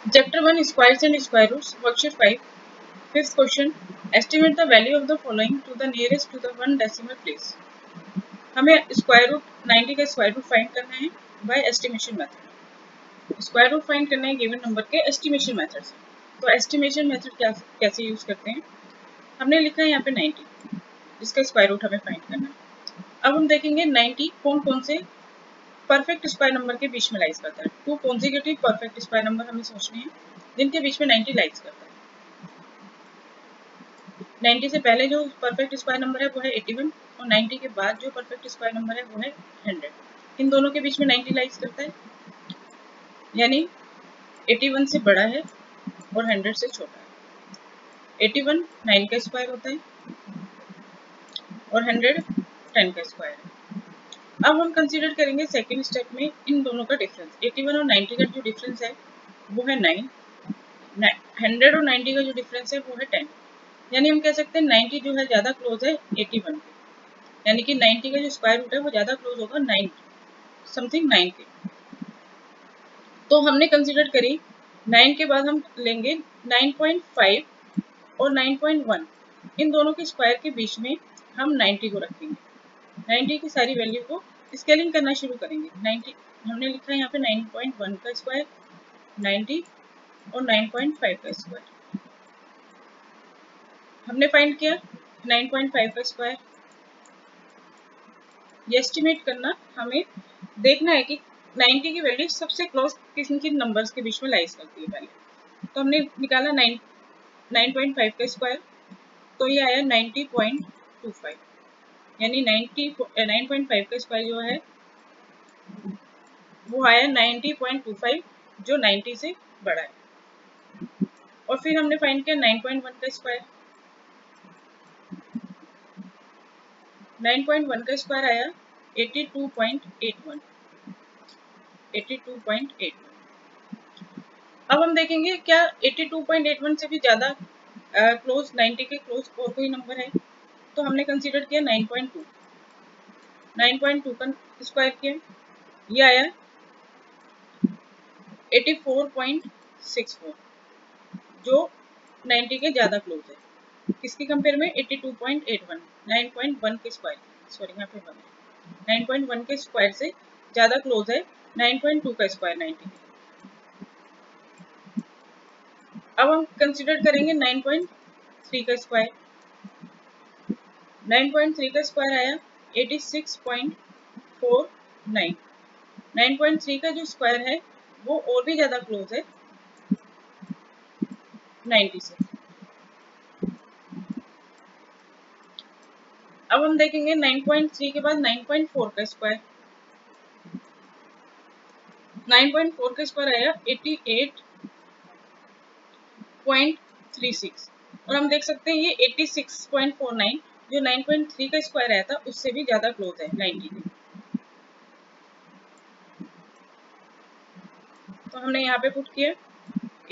Chapter 1 squares and square roots worksheet 5 fifth question estimate the value of the following to the nearest to the one decimal place. हमें square root 90 का square root find करना है by estimation method. Square root find करना है given number के estimation method से। तो estimation method कैसे यूज करते हैं, हमने लिखा है यहाँ पे 90, इसका स्क्वायर रूट हमें फाइंड करना है। अब हम देखेंगे 90 कौन कौन से परफेक्ट स्क्वायर नंबर के बीच में लाइज करता है। Two consecutive perfect square number हमें सोचने हैं जिनके बीच में 90 लाइज करता है। 90 से पहले जो परफेक्ट स्क्वायर नंबर है वो है 81 और 90 के बाद जो परफेक्ट स्क्वायर नंबर है वो है 100। इन दोनों के बीच में 90 लाइज करता है, यानी 81 से बड़ा है और 100 से छोटा है। 81 9 का स्क्वायर होता है और 100 10 का स्क्वायर है। अब हम कंसीडर करेंगे सेकेंड स्टेप में इन दोनों का डिफरेंस। 81 और 90 का जो डिफरेंस है वो है 9, 100 और 90 का जो डिफरेंस है वो है 10। यानी हम कह सकते हैं 90 जो है ज़्यादा क्लोज है 81 के, यानी कि 90 का जो स्क्वायर रूट है वो ज़्यादा क्लोज होगा 9 समथिंग 9 के। तो हमने कंसीडर करी 9 के बाद हम लेंगे 9.5 और 9.1, इन दोनों के स्क्वायर के बीच में हम 90 को रखेंगे। 90 की सारी वैल्यू को स्केलिंग करना शुरू करेंगे। 90 हमने लिखा है यहाँ पे 9.1 का स्क्वायर, 90 और 9.5 का स्क्वायर हमने फाइंड किया। 9.5 का स्क्वायर ये एस्टिमेट करना, हमें देखना है कि 90 की वैल्यू सबसे क्लोज किन किन नंबर्स के बीच में लाइज करती है पहले। तो हमने निकाला 9.5 का स्क्वायर, तो ये आया 90.25, यानी 9.5 का स्क्वायर जो है वो आया 90.25 जो 90 से बड़ा है। और फिर हमने फाइंड किया 9.1 का स्क्वायर। 9.1 का स्क्वायर आया 82.81, 82.81। अब हम देखेंगे क्या 82.81 से भी ज़्यादा क्लोज 90 के क्लोज और कोई नंबर है। तो हमने कंसीडर किया 9.2, 9.2 का स्क्वायर किया, ये आया 84.64 जो 90 के ज़्यादा क्लोज है। किसकी कंपेयर में 82.81, 9.1 के स्क्वायर, सॉरी यहाँ पे 9.1 के स्क्वायर से ज़्यादा क्लोज है 9.2 का स्क्वायर 90 के। अब हम कंसीडर करेंगे 9.3 का स्क्वायर। 9.3 का स्क्वायर आया 86.49। 9.3 का जो स्क्वायर है वो और भी ज़्यादा क्लोज है 90 से। अब हम देखेंगे 9.3 के बाद 9.4 का स्क्वायर। 9.4 का स्क्वायर आया 88.36 और हम देख सकते हैं ये 86.49 जो 9.3 का स्क्वायर आया था उससे भी ज़्यादा क्लोज है 90 के। तो हमने यहाँ पे पुट किया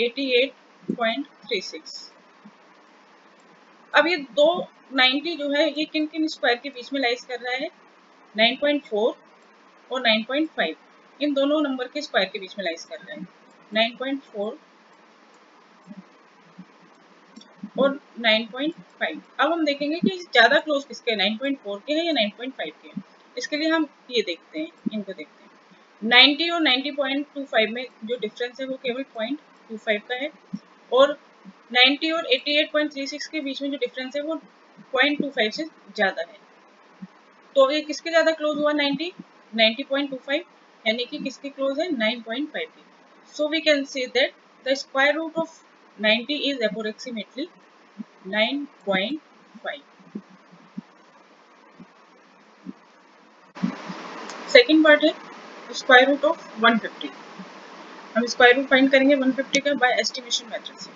88.36। अब ये दो 90 जो है ये किन किन स्क्वायर के बीच में लाइज कर रहा है, 9.4 और 9.5 इन दोनों नंबर के स्क्वायर के बीच में लाइज कर रहा है। 9.4 और 9.5। अब हम देखेंगे कि ज़्यादा क्लोज किसके, 9.4 के हैं या 9.5 के हैं। इसके लिए हम ये देखते हैं, इनको देखते हैं। 90 और 90.25 में जो डिफरेंस है वो केवल 0.25 का है और 90 और 88.36 के बीच में जो डिफरेंस है वो 0.25 से ज़्यादा है। तो ये किसके ज़्यादा क्लोज हुआ 90, 90.25, यानी कि किसके क्लोज है 9.5 के। So we can say that the square root of 90 is approximately 9.5। Second part है स्क्वायर रूट ऑफ 150। हम स्क्वायर रूट फाइंड करेंगे 150 का बाय एस्टिमेशन मेथड से।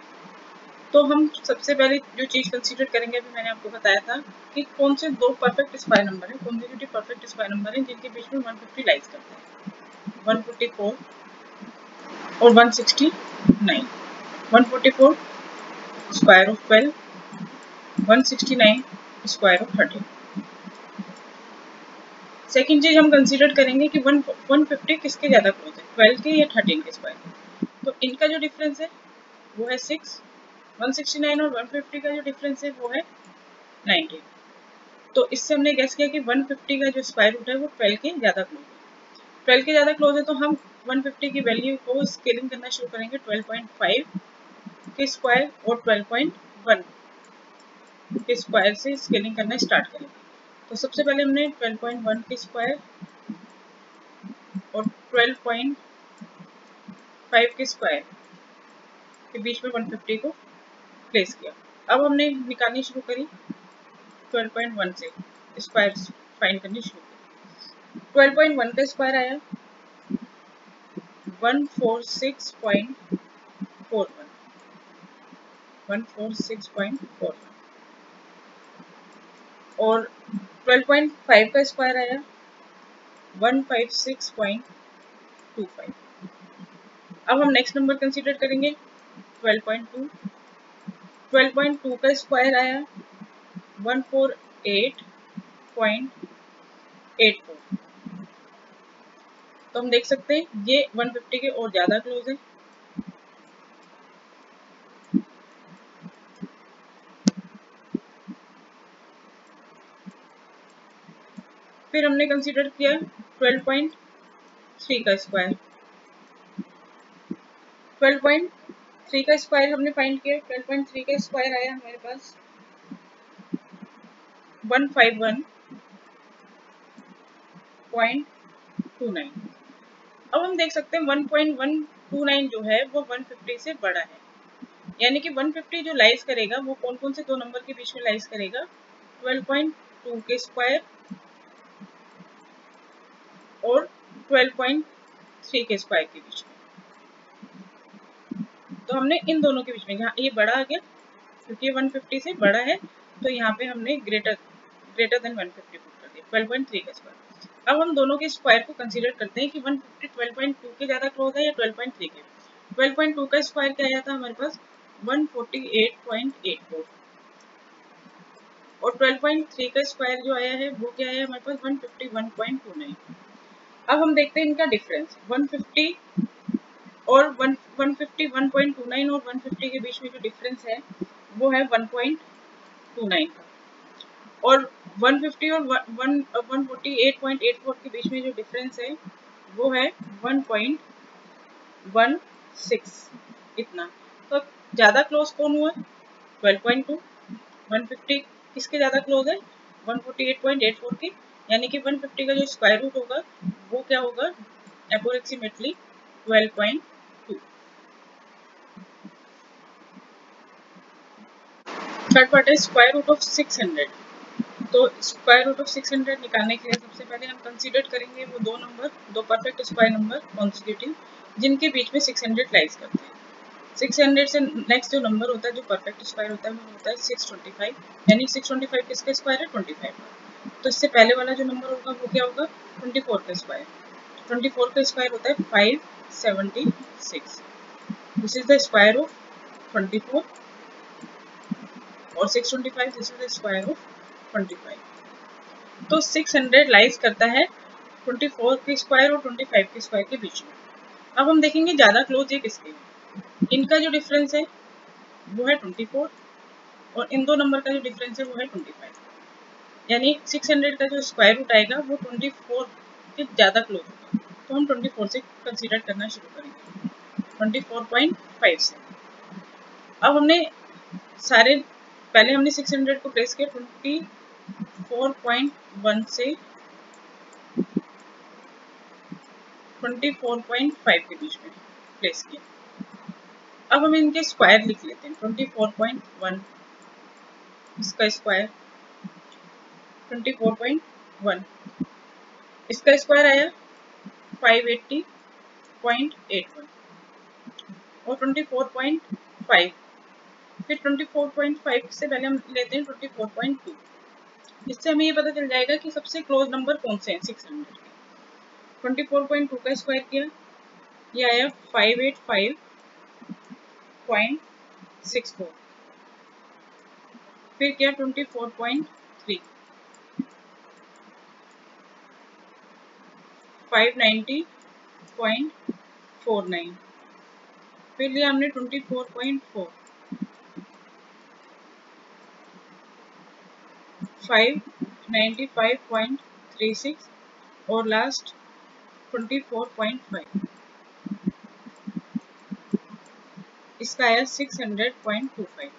तो हम सबसे पहले जो चीज़ कंसीडर करेंगे, अभी मैंने आपको बताया था कि कौन से दो परफेक्ट स्क्वायर नंबर है, कॉन्जिक्यूटिव परफेक्ट स्क्वायर नंबर है जिनके बीच में 150 लाइज करते हैं, 144 और 169। 144 square of 12, 169 square of 13। Second चीज हम कंसीडर करेंगे कि 150 किसके ज़्यादा क्लोज है, 12 के या 13 के स्क्वायर। तो इनका जो डिफरेंस है वो है 6, 169 और 150 का जो डिफरेंस है वो है 19। तो इससे हमने गैस किया कि 150 का जो स्क्वायर रूट है वो 12 के ज़्यादा क्लोज है। 12 के ज़्यादा क्लोज है तो हम 150 की वैल्यू को स्केलिंग करना शुरू करेंगे 12.5 के स्क्वायर और 12.1 के स्क्वायर से स्केलिंग करना स्टार्ट करेंगे। तो सबसे पहले हमने 12.1 के स्क्वायर और 12.5 के स्क्वायर के बीच में 150 को प्लेस किया। अब हमने निकालनी शुरू करी 12.1 से स्क्वायर फाइंड करनी शुरू करी। 12.1 का स्क्वायर आया 146.41, 146.41 और 12.5 का स्क्वायर आया 156.25। अब हम नेक्स्ट नंबर कंसीडर करेंगे 12.2। 12.2 का स्क्वायर आया 148.84। तो हम देख सकते हैं ये 150 के और ज्यादा क्लोज है। फिर हमने कंसीडर किया 12.3 का स्क्वायर। 12.3 का स्क्वायर हमने फाइंड किया। 12.3 का स्क्वायर आया हमारे पास 151.29। अब हम देख सकते हैं 1.129 जो है वो 150 से बड़ा है, यानी कि 150 जो लाइज करेगा वो कौन कौन से दो नंबर के बीच में लाइज करेगा, 12.2 के स्क्वायर और 12.3 के स्क्वायर के बीच में। तो हमने इन दोनों के बीच में, जहाँ ये बड़ा आ गया क्योंकि 150 से बड़ा है तो यहाँ पे हमने ग्रेटर देन 150 पुट कर दिया 12.3 का स्क्वायर। अब हम दोनों के स्क्वायर को कंसीडर करते हैं कि 150 12.2 के ज़्यादा क्लोज है या 12.3 के। 12.2 का स्क्वायर क्या आया था हमारे पास 148.84 और 12.3 का स्क्वायर जो आया है वो क्या है हमारे पास 151.29। अब हम देखते हैं इनका डिफरेंस 150 और 151.29 और 150 के बीच में जो डिफरेंस है वो है 1.29 का, और 150 और 148.84 के बीच में जो डिफरेंस है वो है 1.16 इतना। तो ज़्यादा क्लोज कौन हुआ 12.2, 150 किसके ज़्यादा क्लोज है 148.84 के, यानी कि 150 का जो स्क्वायर रूट होगा वो क्या होगा अप्रोक्सीमेटली 12.2। थर्ड पार्ट है स्क्वायर रूट ऑफ 600। तो स्क्वायर रूट ऑफ 600 निकालने के लिए सबसे पहले हम कंसीडर करेंगे वो दो परफेक्ट स्क्वायर नंबर कॉन्सिक्यूटिव जिनके बीच में 600 लाइज करते हैं। 600 से नेक्स्ट जो नंबर होता है जो परफेक्ट स्क्वायर होता है वो होता है 625, यानी 625 किसका स्क्वायर है 25 का। तो इससे पहले वाला जो नंबर होगा वो क्या होगा 24 का स्क्वायर। 24 का स्क्वायर होता है 576। This is the square of 24 और 625 this is the square of 25। तो 600 लाइज करता है 24 के स्क्वायर और 25 के स्क्वायर के बीच में। अब हम देखेंगे ज़्यादा क्लोज ये किसके हैं। इनका जो डिफरेंस है वो है 24 और इन दो नंबर का जो डिफरेंस है वो है 25, यानी 600 का जो स्क्वायर रूट आएगा वो 24 के ज़्यादा क्लोज होगा। तो हम 24 से कंसीडर करना शुरू करेंगे 24.5 से। अब हमने सारे पहले हमने 600 को प्लेस किया 24.1 से 24.5 के बीच में प्लेस किया। अब हम इनके स्क्वायर लिख लेते हैं 24.1 इसका स्क्वायर 24.1 इसका स्क्वायर आया 580.81 और 24.5 फिर 24.5 से पहले हम लेते हैं 24.2। इससे हमें ये पता चल जाएगा कि सबसे क्लोज नंबर कौन से हैं 600 के। 24.2 का स्क्वायर किया ये आया 585.64, फिर किया 24.3 590.49 फिर लिया हमने 24.4, 595.36 और लास्ट 24.5, इसका आया 600.25।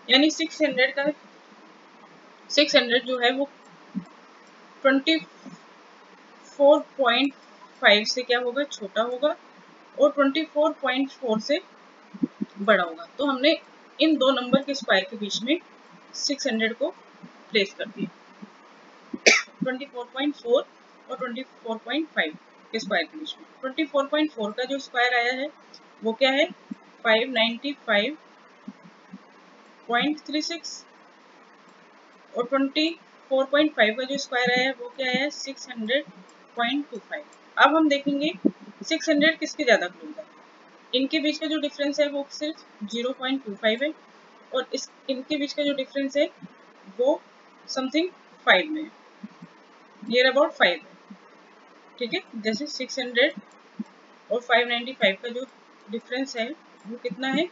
यानी 600 जो है वो 24.5 से क्या होगा, छोटा होगा, और 24.4 से बड़ा होगा। तो हमने इन दो नंबर के स्क्वायर के बीच में 600 को प्लेस कर दिया। 24.4 और 24.5 के स्क्वायर के बीच में 24.4 का जो स्क्वायर आया है वो क्या है, 595.36, और 24.5 का जो स्क्वायर आया है वो क्या है, 600.25। अब हम देखेंगे 600 किसके ज्यादा क्लोज है। इनके बीच का जो डिफरेंस है वो सिर्फ 0.25 है, और इनके बीच का जो डिफरेंस है वो समथिंग 5 में है, नियर अबाउट 5 है। ठीक है, जैसे 600 और 595 का जो डिफरेंस है वो कितना है,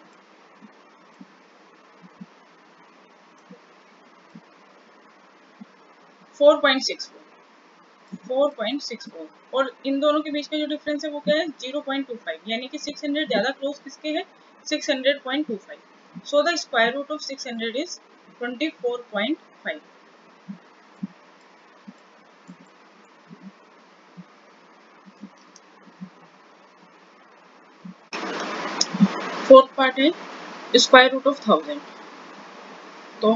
4.64, और इन दोनों के बीच का जो डिफरेंस है वो क्या है, 0.25, यानी कि 600 ज्यादा क्लोज किसके है, 600.25। So the square root of 600 is 24.5। Fourth part है स्क्वायर रूट ऑफ 1000। तो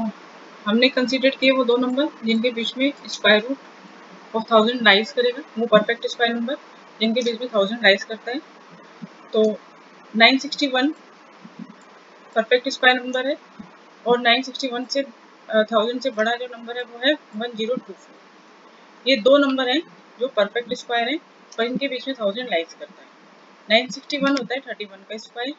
हमने कंसीडर किए वो दो नंबर जिनके बीच में स्क्वायर रूट ऑफ 1000 लाइज करेगा, वो परफेक्ट स्क्वायर नंबर जिनके बीच में 1000 लाइज करता है। तो 961 परफेक्ट स्क्वायर नंबर है, और 961 से 1000 से बड़ा जो नंबर है वो है 1024। ये दो नंबर हैं जो परफेक्ट स्क्वायर है और इनके बीच में 1000 लाइज करता है। 961 होता है 31 का स्क्वायर,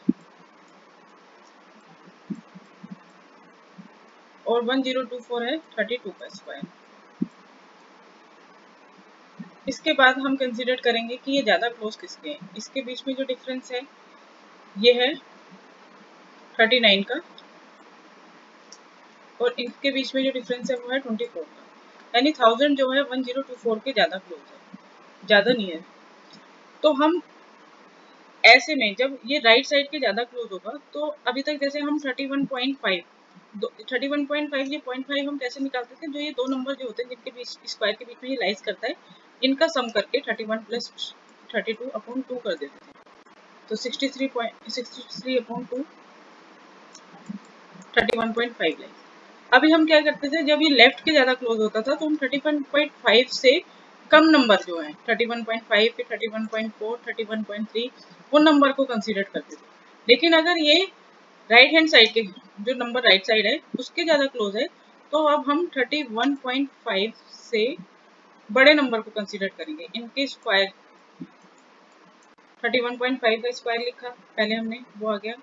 और 1024 है 32 का स्क्वायर। इसके बाद हम कंसीडर करेंगे कि ये ज्यादा क्लोज किसके हैं। इसके बीच में जो डिफरेंस है ये है 39 का, और इनके बीच में जो डिफरेंस है वो है 24 का, यानी 1000 जो है 1024 के ज्यादा क्लोज है, ज्यादा नियर। तो हम ऐसे में जब ये राइट साइड के ज्यादा क्लोज होगा, तो अभी तक जैसे हम 31.5 ये 0.5 हम कैसे निकालते थे, जो ये दो नंबर जो होते हैं जिनके बीच स्क्वायर के बीच में ये लाइज करता है, इनका सम करके 31 प्लस 32/2 कर देते थे। तो 63/2 31.5 लाइज। अभी हम क्या करते थे, जब ये लेफ्ट के ज्यादा क्लोज होता था तो हम 31.5 से कम नंबर जो है 31.5 फिर 31.4 31.3 उन नंबर को कंसीडर करते थे। लेकिन अगर ये राइट हैंड साइड के जो नंबर राइट साइड है उसके ज्यादा क्लोज है, तो अब हम 31.5 से बड़े नंबर को कंसीडर करेंगे। इनके स्क्वायर 31.5 का स्क्वायर लिखा पहले हमने, वो आ गया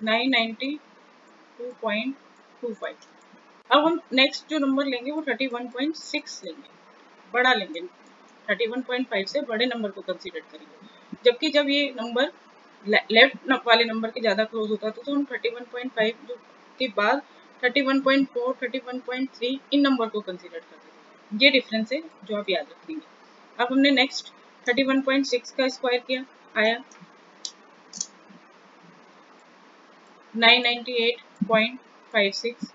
992.25। अब हम नेक्स्ट जो नंबर लेंगे वो 31.6 लेंगे, बड़ा लेंगे, 31.5 से बड़े नंबर को कंसीडर करेंगे। जबकि जब ये नंबर लेफ्ट वाले नंबर के ज्यादा क्लोज होता था तो हम 31.5 जो के बाद 31.4 31.3 इन नंबर को कंसीडर करते थे। ये डिफरेंस है जो आप याद रखेंगे। अब हमने नेक्स्ट 31.6 का स्क्वायर किया, आया 998.56।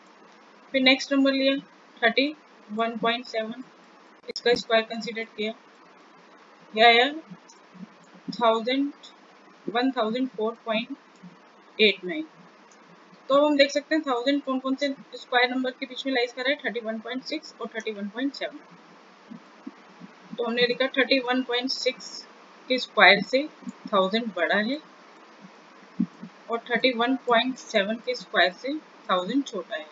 फिर नेक्स्ट नंबर लिया 31.7, इसका स्क्वायर कंसीडर किया, यह आया 1004.89। तो हम देख सकते हैं 1000 कौन कौन से स्क्वायर नंबर के बीच में लाइज कर रहा है, 31.6 और 31.7। तो हमने लिखा 31.6 के स्क्वायर से 1000 बड़ा है, और 31.7 के स्क्वायर से 1000 छोटा है।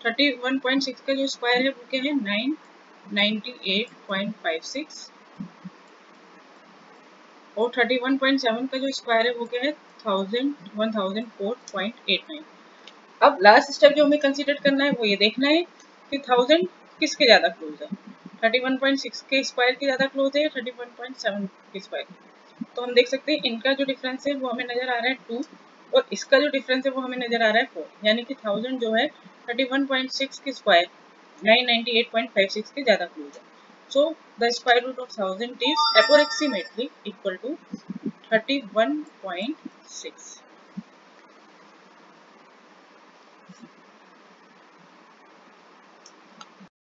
31.6 का जो स्क्वायर है वो क्या है, 998.56, और 31.7 का जो स्क्वायर है वो क्या है, 1004.89। अब लास्ट स्टेप जो हमें कंसीडर करना है वो ये देखना है कि 1000 किसके ज्यादा क्लोज है, 31.6 के स्क्वायर के ज्यादा क्लोज है या 31.7 के स्क्वायर। तो हम देख सकते हैं इनका जो डिफरेंस है वो हमें नजर आ रहा है 2 और इसका जो डिफरेंस है वो हमें नजर आ रहा है 4, यानी कि 1000 जो है 31.6 के स्क्वायर 998.56 के ज्यादा क्लोज है। So the square root of 1000 is approximately equal to 31.6।